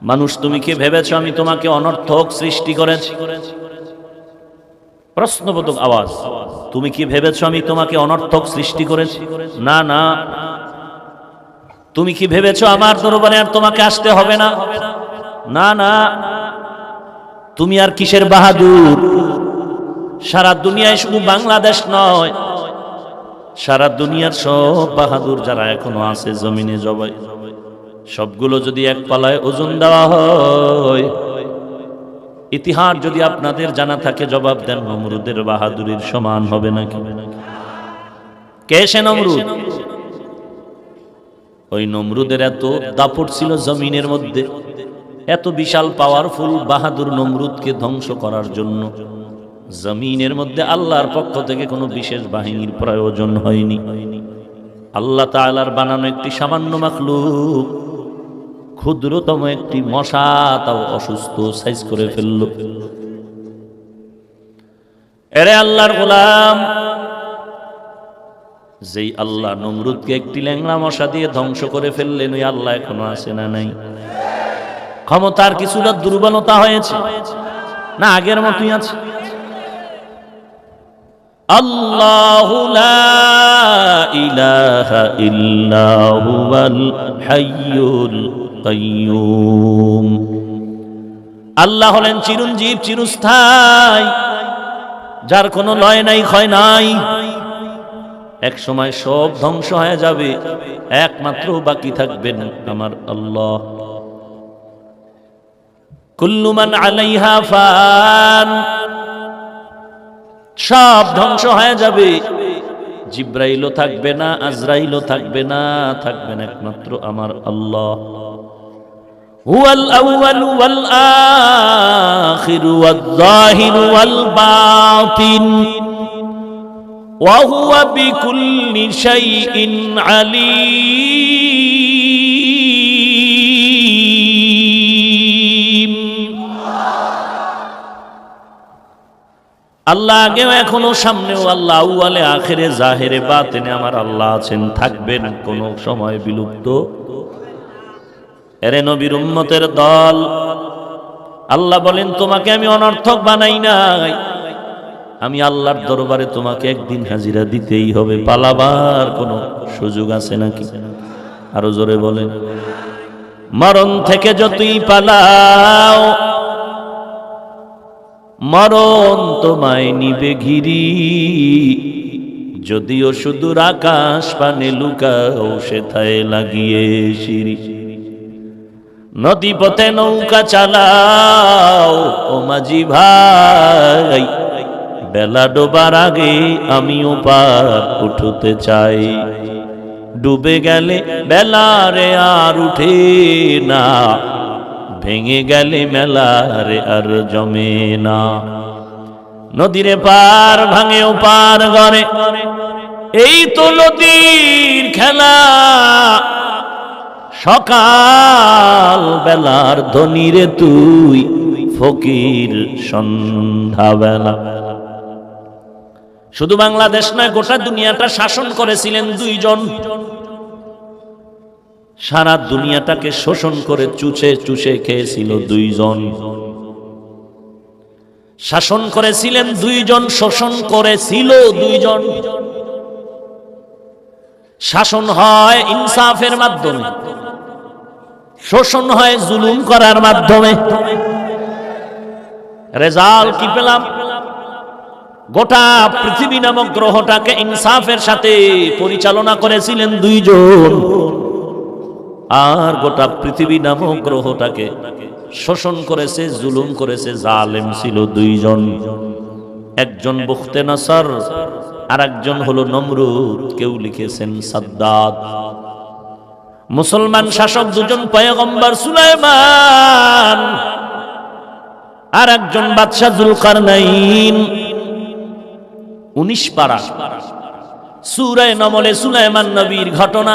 মানুষ তুমি কি ভেবেছো আমি তোমাকে অনর্থক সৃষ্টি করেছি? প্রশ্নবোধক আওয়াজ। তুমি কি ভেবেছো আমি তোমাকে অনর্থক সৃষ্টি করেছি? না না। তুমি কি ভেবেছো আমার দরবারে আর তোমাকে আসতে হবে না? না না। তুমি আর কিসের বাহাদুর? সারা দুনিয়ায় শুধু বাংলাদেশ নয়, সারা দুনিয়ার সব বাহাদুর যারা এখনো আছে জমিনে জবাই, সবগুলো যদি এক পালায় ওজন দেওয়া হয়, ইতিহাস যদি আপনাদের জানা থাকে জবাব দেন, নমরুদের বাহাদুরির সমান হবে নাকি? কে সে নমরুদ? ওই নমরুদের এত দাপট ছিল জমিনের মধ্যে, এত বিশাল পাওয়ারফুল বাহাদুর নমরুদকে ধ্বংস করার জন্য জমিনের মধ্যে আল্লাহর পক্ষ থেকে কোনো বিশেষ বাহিনীর প্রয়োজন হয়নি। আল্লাহ তাআলার বানানো একটি সামান্য মাখলুক, ক্ষুদ্রতম একটি মশা তাও অসুস্থ সাইজ করে ফেলল। এরে আল্লাহর গোলাম, যেই আল্লাহ নমরুদকে একটি ল্যাংড়া মশা দিয়ে ধ্বংস করে ফেললেন, ওই আল্লাহ এখনো আছে না নাই? ক্ষমতার কিছুটা দুর্বলতা হয়েছে না আগের মতোই আছে? আল্লাহু লা ইলাহা ইল্লা হুয়াল হাইয়ুল কাইয়্যুম। আল্লাহ হলেন চিরঞ্জীব, চিরস্থায়ী, যার কোনো লয় নাই, ক্ষয় নাই। এক সময় সব ধ্বংস হয়ে যাবে, একমাত্র বাকি থাকবেন আমার আল্লাহ। কুল্লু মান আলাইহা ফান, সব ধ্বংস হয়ে যাবে, জিব্রাইলও থাকবে না, আজরাইলও থাকবে না, থাকবেন একমাত্র আমার আল্লাহ। হুয়াল আউয়ালু ওয়াল আখিরু ওয়াল যাহিরু ওয়াল বাতিন ওয়া হুয়া বিকুল্লি শাইইন আলীম। আল্লাহ আগেও এখনো সামনেও আল্লাহ, আউয়ালে আখিরে জাহিরে বাতিনে আমার আল্লাহ আছেন, থাকবেন, কোনো সময় বিলুপ্ত। এরে নবীর উম্মতের দল, আল্লাহ বলেন তোমাকে আমি অনর্থক বানাই নাই, আমি আল্লাহর দরবারে তোমাকে একদিন হাজিরা দিতেই হবে, পালাবার কোনো সুযোগ আছে নাকি? আরো জোরে বলেন। মরণ থেকে যতই পালাও, মরণ তোমায় নিবে ঘিরি, যদিও সুদূর আকাশ পানে লুকাও সেথায় লাগিয়ে সিঁড়ি। নদী পথে নৌকা চালাও ও মাঝি ভাই, বেলা ডোবার আগে আমিও পার উঠতে চাই। ডুবে গেলে বেলারে আর উঠে না, ভেঙে গেলে মেলারে আর জমে না। নদীরে পার ভাঙে ও পার গড়ে, এই তো নদীর খেলা। সকাল বেলার ধনীরে তুই ফকির সন্ধ্যা বেলা। শুধু বাংলাদেশ নয়, গোটা দুনিয়াটা শাসন করেছিলেন দুইজন। সারা দুনিয়াটাকে শোষণ করে চুষে চুষে খেয়েছিল দুইজন। শাসন করেছিলেন দুইজন, শোষণ করেছিল দুইজন। শাসন হয় ইনসাফের মাধ্যমে, শোষণ হয় জুলুম করার মাধ্যমে। রেজাল্ট কি পেলাম? গোটা পৃথিবী নামক গ্রহটাকে ইনসাফের সাথে পরিচালনা করেছিলেন দুইজন, আর গোটা পৃথিবী নামক গ্রহটাকে শোষণ করেছে, জুলুম করেছে, জালেম ছিল দুইজন। একজন বুখতে নসর, আর একজন হলো নমরুদ, কেউ লিখেছেন সাদ্দাত। মুসলমান শাসক দুজন, পয়গম্বর সুলাইমান আর একজন বাদশা জুলকারনাইন। 19 পারা সূরা নমলে সুলাইমান নবীর ঘটনা,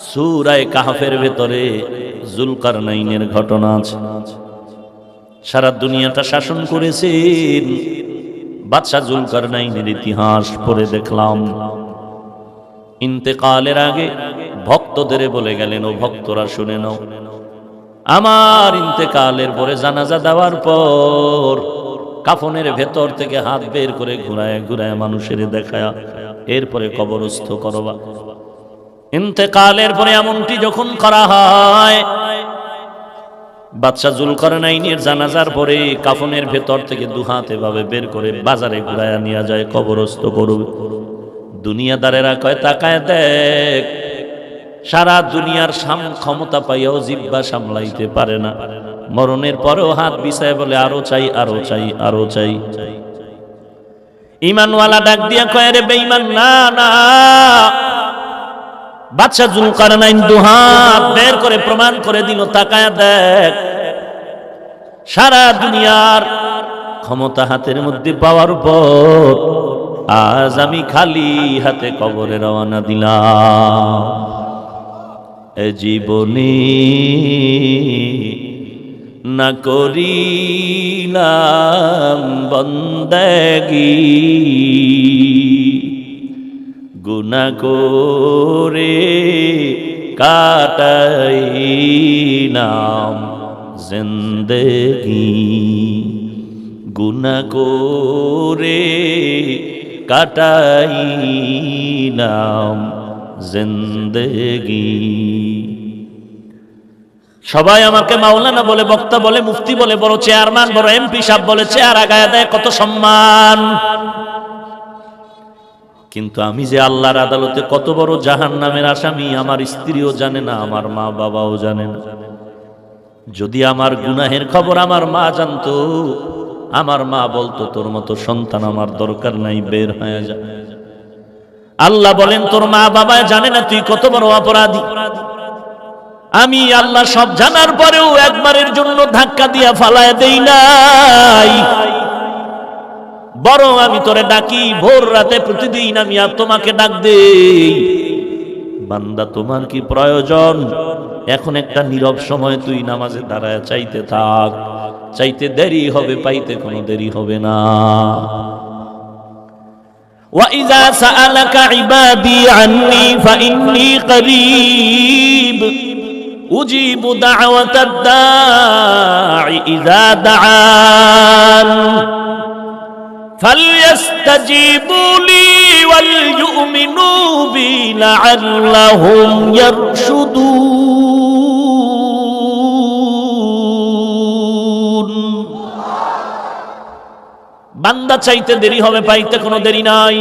সূরা কাহফের ভেতরে জুলকারনাইনের ঘটনা আছে। সারা দুনিয়াটা শাসন করেছেন বাদশা জুলকারনাইনের ইতিহাস পড়ে দেখলাম। ইন্তেকালের আগে ভক্তদের বলে গেলেন, ও ভক্তরা শুনে নাও, আমার ইন্তেকালের পরে জানাজা দেওয়ার পর কাফনের ভেতর থেকে হাত বের করে ঘুরায় ঘুরায় মানুষের দেখায়া এরপরে কবরস্থ করবা। ইন্তেকালের পরে এমনটি যখন করা হয়, বাদশা জুলকারনাইনের জানাজার পরে কাফনের ভেতর থেকে দুহাত এভাবে বের করে বাজারে ঘুরায়া নিয়ে যায়, কবরস্থ করবে। দুনিয়াদারেরা কয় তাকায় দেখ, সারা দুনিয়ার ক্ষমতা পাইয়াও জিহ্বা সামলাইতে পারে না, মরণের পরেও হাত বিছায় বলে আরো চাই, আরো চাই, আরো চাই। ঈমানওয়ালা ডাক দিয়া কয় রে বেঈমান, না না। বাদশা জুলকারনাইন দুহাত বের করে প্রমাণ করে দিল, তাকায় দেখ, সারা দুনিয়ার ক্ষমতা হাতের মধ্যে পাওয়ার পর আজ আমি খালি হাতে কবরে রওনা দিলাম। এ জীবনে না করিলাম বন্দেগী, গুনাহ করে কাটাইলাম জিন্দেগি, গুনাহ করে কাটাইলাম জিন্দেগি। সবাই আমাকে মাওলানা বলে, বক্তা বলে, মুফতি বলে, বড় চেয়ারম্যান, বড় এমপি সাহেব বলে, চেয়ার আগায় দেয়, কত সম্মান। কিন্তু আমি যে আল্লাহর আদালতে কত বড় জাহান্নামের আসামি আমার স্ত্রীও জানে না, আমার মা বাবাও জানে না। যদি আমার গুনাহের খবর আমার মা জানতো, আমার মা বলতো তোর মতো সন্তান আমার দরকার নাই, বের হয়ে যা। আল্লাহ বলেন তোর মা বাবা জানে না তুই কত বড় অপরাধী। আমি আল্লাহ সব জানার পরেও একবারের জন্য ধাক্কা দিয়া ফালায় দেই নাই, বরং আমি তোরে ডাকি ভোর রাতে, প্রতিদিন আমি তোমাকে ডাক দেই, বান্দা তোমার কি প্রয়োজন? এখন একটা নীরব সময় তুই নামাজে দাঁড়ায় চাইতে থাক, চাইতে দেরি হবে, পাইতে কোনো দেরি হবে না। وَإِذَا سَأَلَكَ عِبَادِي عَنِّي فَإِنِّي قَرِيبٌ أُجِيبُ دَعْوَةَ الدَّاعِ إِذَا دَعَانِ فَلْيَسْتَجِيبُوا لِي وَلْيُؤْمِنُوا بِي لَعَلَّهُمْ يَرْشُدُونَ। বান্দা চাইতে দেরি হবে, পাইতে কোনো দেরি নাই।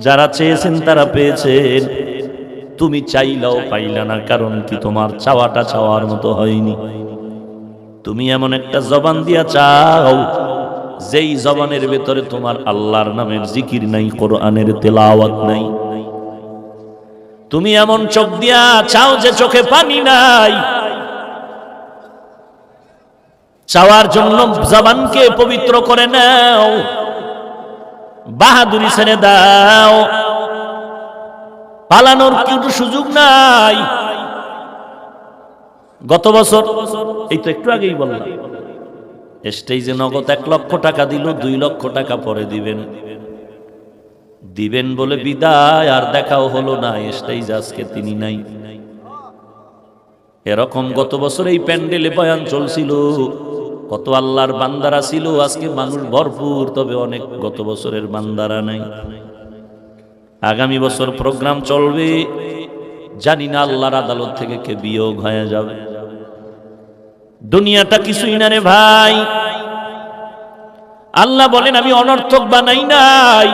যারা চেয়েছেন তারা পেয়েছেন, তুমি চাইলেও পাইলা না, কারণ কি তোমার চাওয়াটা চাওয়ার মতো হয়নি। তুমি এমন একটা জবান দিয়া চাও যেই জবানের ভেতরে তোমার আল্লাহর নামের জিকির নাই, কোরআনের তেলাওয়াত নাই। তুমি এমন চোখ দিয়া চাও যে চোখে পানি নাই। চাওয়ার জন্য জবানকে পবিত্র করে নাও, বাহাদুরি ছেড়ে দাও, পালানোর কোনো সুযোগ নাই। গত বছর এই তো একটু আগেই বললাম, স্টেজে নগদ 1 লক্ষ টাকা দিল, 2 লক্ষ টাকা পরে দিবেন দিবেন বলে বিদায়, আর দেখাও হলো না। স্টেজ আজকে তিনি নাই। এরকম গত বছর এই প্যান্ডেলে বয়ান চলছিল, কত আল্লাহর বান্দারা ছিল, আজকে মানুষ ভরপুর, তবে অনেক গত বছরের বান্দারা নাই। আগামী বছর প্রোগ্রাম চলবে, জানি না আল্লাহর আদালত থেকে কে বিয়োগ হয়ে যাবে। দুনিয়াটা কিছুই না রে ভাই। আল্লাহ বলেন আমি অনর্থক বানাই নাই।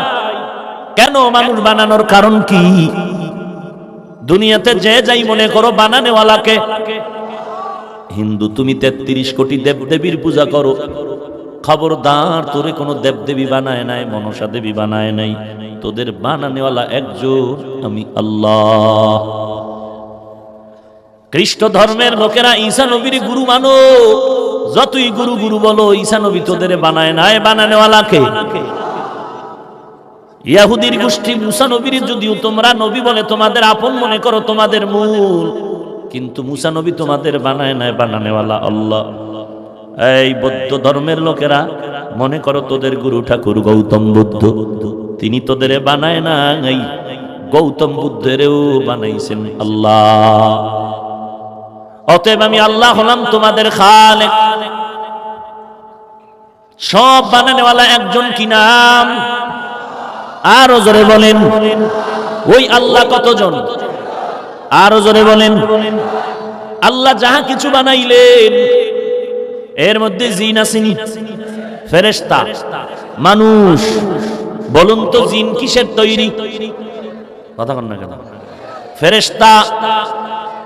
কেন? মানুষ বানানোর কারণ কি? দুনিয়াতে যে যাই মনে করো বানানেওয়ালাকে। হিন্দু তুমি 33 কোটি দেবদেবীর পূজা করো, খবরদার তোরে কোনো দেবদেবী বানায় নাই, মনসা দেবী বানায় নাই, তোদের বানানেওয়ালা একজন, আমি আল্লাহ। খ্রিস্ট ধর্মের লোকেরা ঈসা নবীর গুরু মানো, যতই গুরু গুরু বলো, ঈসা নবী তোদের বানায় নাই, বানানেওয়ালাকে। ইহুদির গোষ্ঠী মুসা নবীর যদিও তোমরা নবী বলে তোমাদের আপন মনে করো, তোমাদের মূল, কিন্তু মুসা নবী তোমাদের বানায় নাই, বানানেওয়ালা আল্লাহ। এই বৌদ্ধ ধর্মের লোকেরা মনে করো তোদের গুরু ঠাকুর গৌতম বুদ্ধ, তিনি তোদের বানায় নাই, গৌতম বুদ্ধেরও বানাইছেন আল্লাহ। অতএব আমি আল্লাহ হলাম তোমাদের খালেক। সব বানানেওয়ালা একজন, কি নাম? আরো জোরে বলেন, ওই আল্লাহ কতজন? আরো জোরে বলেন। আল্লাহ যাহা কিছু বানাইলেন এর মধ্যে জিন আসেনি, ফেরেশতা, মানুষ। বলুন তো জিন কিসের তৈরি? কথা বল না কেন? ফেরেশতা,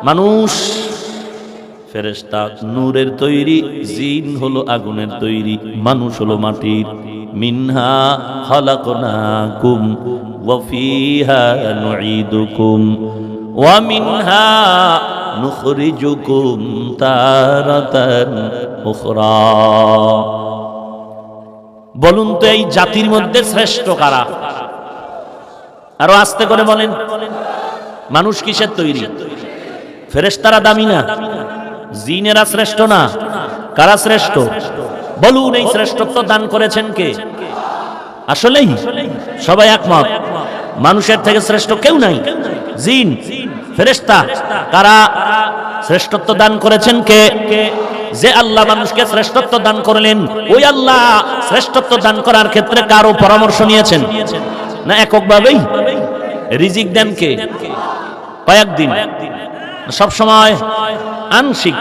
মানুষ। ফেরেশতা নূরের তৈরি, জিন হলো আগুনের তৈরি, মানুষ হলো মাটির। মিনহা খালাকনাকুম ওয়া ফিহা নুঈদুকুম ওয়া মিনহা নুখরিজুকুম তারাতান উখরা। বলুন তো এই জাতির মধ্যে শ্রেষ্ঠ কারা? আরো আস্তে করে বলেন। মানুষ কিসের তৈরি? ফেরেশতারা দামি না? জিনেরা শ্রেষ্ঠ না? কারা শ্রেষ্ঠ? বলুন এই শ্রেষ্ঠত্ব দান করেছেন কে? আসলেই সবাই একমত, মানুষের থেকে শ্রেষ্ঠ কেউ নাই। জিন, ফেরেশতা, কারা? শ্রেষ্ঠত্ব দান করেছেন কে? যে আল্লাহ মানুষকে শ্রেষ্ঠত্ব দান করলেন, ওই আল্লাহ শ্রেষ্ঠত্ব দান করার ক্ষেত্রে কারো পরামর্শ নিয়েছেন না এককভাবেই? রিজিক দেন কে? কয়েকদিন, সব সময় আংশিক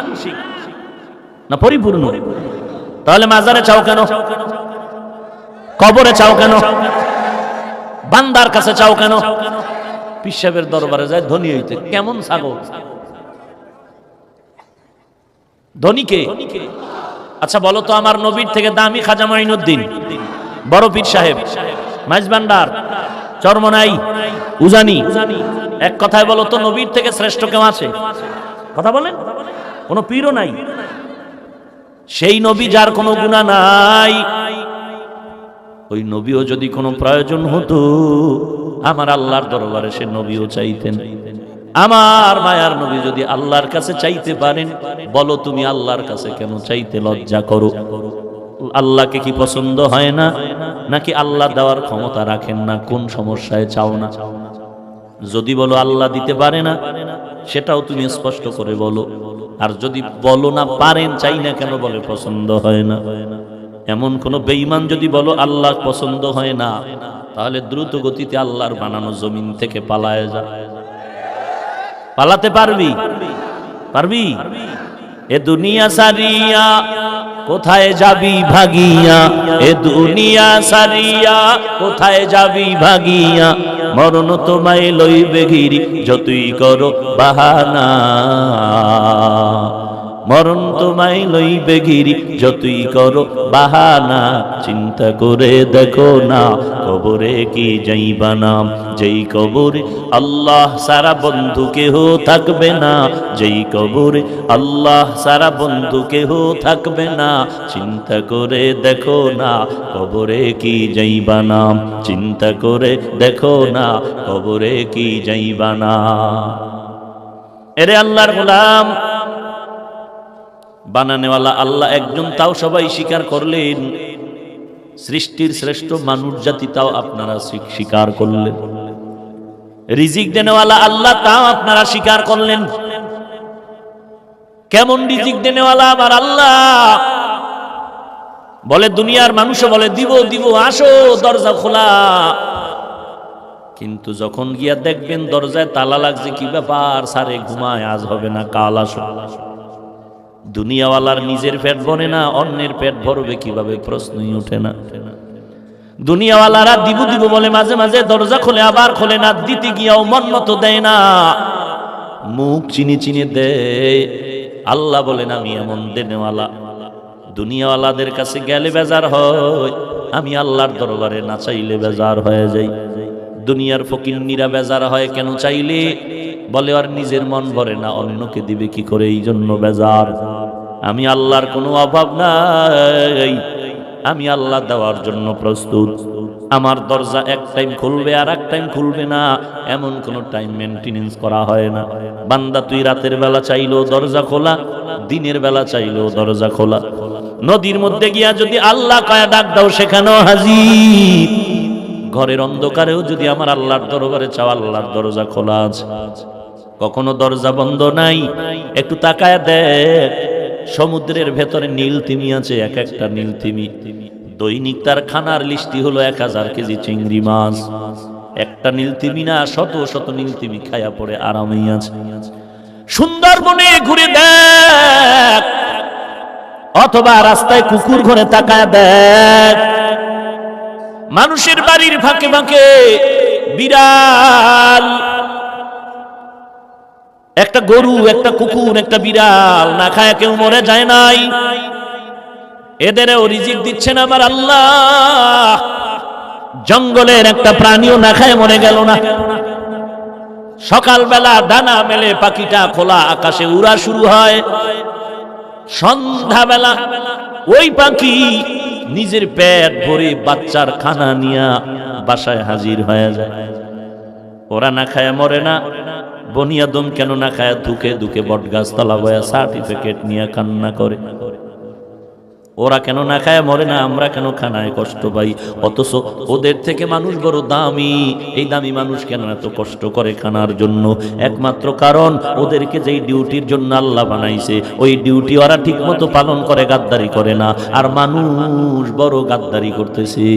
না পরিপূর্ণ? তাহলে মাজারে চাও কেন? কবরে চাও কেন? বান্দার কাছে চাও কেন? পীর সাহেবের দরবারে যায় ধনী হইতে, কেমন ছাগল? ধনী কে? আচ্ছা বলো তো, আমার নবীর থেকে দামি খাজা মাইনুদ্দিন, বড় পীর সাহেব, মাইজভান্ডার, চরমনাই, উজানি, এক কথায় বলো তো নবীর থেকে শ্রেষ্ঠ কেউ আছে? কথা বলেন। কোন পীরও নাই। সেই নবী যার কোনো গুনাহ নাই, ওই নবীও যদি কোনো প্রয়োজন হতো আমার আল্লাহর দরবারে সে নবীও চাইতেন। আমার মায়ার নবী যদি আল্লাহর কাছে চাইতে পারেন, বলো তুমি আল্লাহর কাছে কেন চাইতে লজ্জা করো? আল্লাহকে কি পছন্দ হয় না, নাকি আল্লাহ দেওয়ার ক্ষমতা রাখেন না? কোন সমস্যায় চাও না? যদি বলো আল্লাহ দিতে পারে না, সেটাও তুমি স্পষ্ট করে বলো। আর যদি বলো না পারেন, চাই না কেন, বলে পছন্দ হয় না। এমন কোন বেঈমান যদি বলো আল্লাহ পছন্দ হয় না, তাহলে দ্রুত গতিতে আল্লাহর বানানো জমিন থেকে পালায় যা। পালাতে পারবি? পারবি? এ দুনিয়া সারিয়া কোথায় যাবি ভাগিয়া, এ দুনিয়া সারিয়া কোথায় যাবি ভাগিয়া, মরণ তোমায় লইবে ঘিরি যতই করো বাহানা, মরণ তোমায় লইবে ঘিরি যতই করো বাহানা। চিন্তা করে দেখো না কবরে কি যাইবা না, যেই কবরে আল্লাহ সারা বন্ধু কেহ থাকবে না, যেই কবরে আল্লাহ সারা বন্ধু কেহ থাকবে না। চিন্তা করে দেখো না কবরে কি যাইবা না, চিন্তা করে দেখো না কবরে কি যাইবা না। এরে আল্লাহর গোলাম, বানানেওয়ালা আল্লাহ একজন, তাও সবাই স্বীকার করলেন। সৃষ্টির শ্রেষ্ঠ মানুষ জাতি, তাও আপনারা স্বীকার করলেন। রিজিক দেনেওয়ালা আল্লাহ, তাও আপনারা স্বীকার করলেন। কেমন রিজিক দেনেওয়ালা আমার আল্লাহ? বলে দুনিয়ার মানুষও বলে দিব দিব, আসো দরজা খোলা। কিন্তু যখন গিয়া দেখবেন দরজায় তালা লাগছে, কি ব্যাপার? সারে ঘুমায়, আজ হবে না, কাল আসো। দুনিয়াওয়ালার নিজের পেট ভরে না, অন্যের পেট ভরবে কিভাবে? প্রশ্নই ওঠে না। দুনিয়াওয়ালারা দিব দিব বলে মাঝে মাঝে দরজা খোলে, আবার খোলে না। দিতে গিয়াও মন মতো দেয় না, মুখ চিনি চিনি দেয়। আল্লাহ বলেন আমি এমন দেনেওয়ালা, দুনিয়াওয়ালাদের কাছে গেলে বেজার হয়, আমি আল্লাহর দরবারে না চাইলে বেজার হয়ে যাই। দুনিয়ার ফকিন্নিরা বেজার হয় কেন? চাইলে বলে আর নিজের মন ভরে না, অন্যকে দিবে কি করে, এই জন্য বেজার। আমি আল্লাহর কোনো অভাব নাই, আমি আল্লাহ দেওয়ার জন্য প্রস্তুত। আমার দরজা এক টাইম খুলবে আর এক টাইম খুলবে না, এমন কোন টাইম মেনটেনেন্স করা হয় না। বান্দা তুই রাতের বেলা চাইলেও দরজা খোলা, দিনের বেলা চাইলেও দরজা খোলা। নদীর মধ্যে গিয়া যদি আল্লাহ কয়া ডাক দাও, সেখানেও হাজির। ঘরের অন্ধকারেও যদি আমার আল্লাহর দরবারে চাও, আল্লাহর দরজা খোলা আছে। কখনো দরজা বন্ধ নাই। একটু তাকায় দেখ, সমুদ্রের ভেতরে নীল তিমি আছে, এক একটা নীল তিমি দৈনিক তার খানার লিস্টি হলো 1000 কেজি চিংড়ি মাছ। একটা নীল তিমি না, শত শত নীল তিমি খায়া পড়ে আরামেই আছে। সুন্দরবনে ঘুরে দেখ, অথবা রাস্তায় কুকুর ঘরে তাকায় দেখ, মানুষের বাড়ির ফাঁকে ফাঁকে বিড়াল, একটা গরু, একটা কুকুর, একটা বিড়াল না খায় কেউ মরে যায় নাই। এদেরও রিজিক দিচ্ছেন আমার আল্লাহ। জঙ্গলের একটা প্রাণীও না খায় মরে গেল না। সকালবেলা ডানা মেলে পাখিটা খোলা আকাশে উড়া শুরু হয়, সন্ধ্যাবেলা ওই পাখি নিজের পেট ভরে বাচ্চার খানা নিয়ে বাসায় হাজির হয়ে যায়। ওরা না খায় মরে না। বনি আদম কেন না খায়? দুকে দুকে বটগাছ তলা বয়া সার্টিফিকেট নিয়ে কান্না করে। ওরা কেন না খায় মরে না? আমরা কেন খানায় কষ্ট পাই? অথচ ওদের থেকে মানুষ বড় দামি। এই দামি মানুষ কেন এত কষ্ট করে খানার জন্য? একমাত্র কারণ ওদেরকে যেই ডিউটির জন্য আল্লাহ বানাইছে ওই ডিউটি ওরা ঠিক মতো পালন করে, গাদ্দারি করে না। আর মানুষ বড় গাদ্দারি করতেছে।